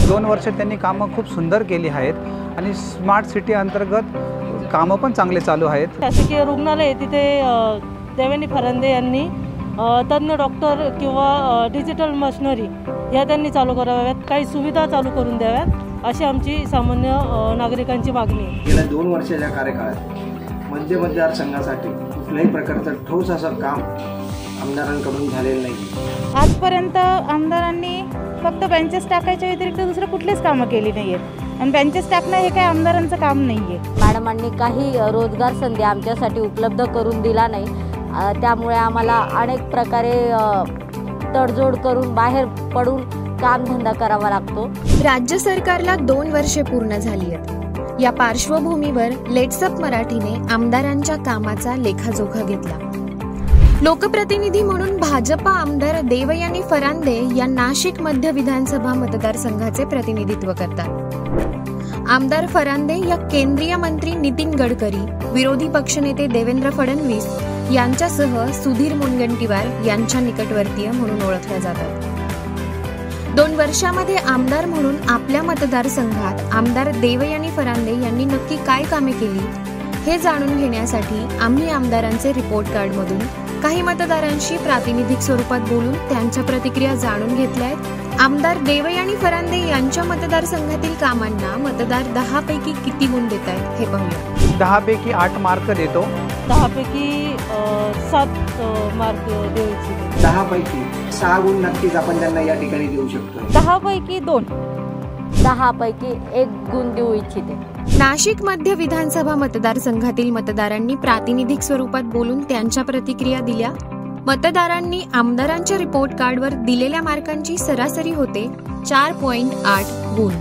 2 वर्ष त्यांनी कामं खूप सुंदर केली आहेत आणि स्मार्ट सिटी अंतर्गत कामं पण चांगले चालू आहेत। शासकीय रुग्णालय तिथे देवयानी फरांदे यांनी तज्ञ डॉक्टर किंवा डिजिटल मशिनरी या त्यांनी चालू कराव्यात, काही सुविधा चालू करून द्याव्यात अशी आमची सामान्य नागरिकांची मागणी आहे। गेल्या 2 वर्षाच्या कार्यकाळात मध्य मतदारसंघासाठी कुठल्याही प्रकारचं ठोस असं काम आमदारांकडून झालेलं नाही। आजपर्यंत आमदारांनी फक्त बेंचेस टाकायच्या व्यतिरिक्त दुसरं कुठलीच कामं केली नाही आहेत आणि बेंचेस टाकणं हे काही आमदारांचं काम नाही आहे। मॅडमांनी काही रोजगार संधी आमच्यासाठी उपलब्ध करून दिला नाही, त्यामुळे आम्हाला अनेक प्रकारे तडजोड करून बाहेर पडून कामधंदा करावा लागतो। राज्य सरकारला 2 वर्षे पूर्ण झाली आहेत। या पार्श्वभूमीवर लेट्सअप मराठीने आमदारांच्या कामाचा लेखाजोखा घेतला। लोकप्रतिनिधी म्हणून भाजपा आमदार देवयानी फरांदे या नाशिक मध्य विधानसभा मतदारसंघाचे प्रतिनिधित्व करतात। आमदार फरांदे या केंद्रीय मंत्री नितीन गडकरी, विरोधी पक्षनेते देवेंद्र फडणवीस यांच्यासह सुधीर मुनगंटीवार यांच्या निकटवर्तीय म्हणून ओळखल्या जातात। 2 वर्षामध्ये आमदार म्हणून आपल्या मतदारसंघात आमदार देवयानी फरांदे यांनी नक्की काय कामे केली हे जाणून घेण्यासाठी आम्ही आमदारांचे रिपोर्ट कार्डमधून काही मतदारांशी प्रातिनिधिक स्वरूपात बोलून त्यांच्या प्रतिक्रिया जाणून घेतल्या आहेत। आमदार देवयानी फरांदे यांच्या मतदारसंघातील कामांना मतदार 10 पैकी किती गुण देत आहेत हे पाहूया। 10 पैकी 8 मार्क देतो। 10 पैकी 7 मार्क देऊ इच्छितो। 10 पैकी 6 गुण नक्कीच आपण त्यांना या ठिकाणी देऊ शकतो। 10 पैकी 2, 10 पैकी 1 गुण देऊ इच्छिते। नाशिक मध्य विधानसभा मतदारसंघातील मतदारांनी प्रातिनिधिक स्वरूपात बोलून त्यांच्या प्रतिक्रिया दिल्या। मतदारांनी आमदारांच्या रिपोर्ट कार्डवर दिलेल्या मार्कांची सरासरी होते 4.8 गुण।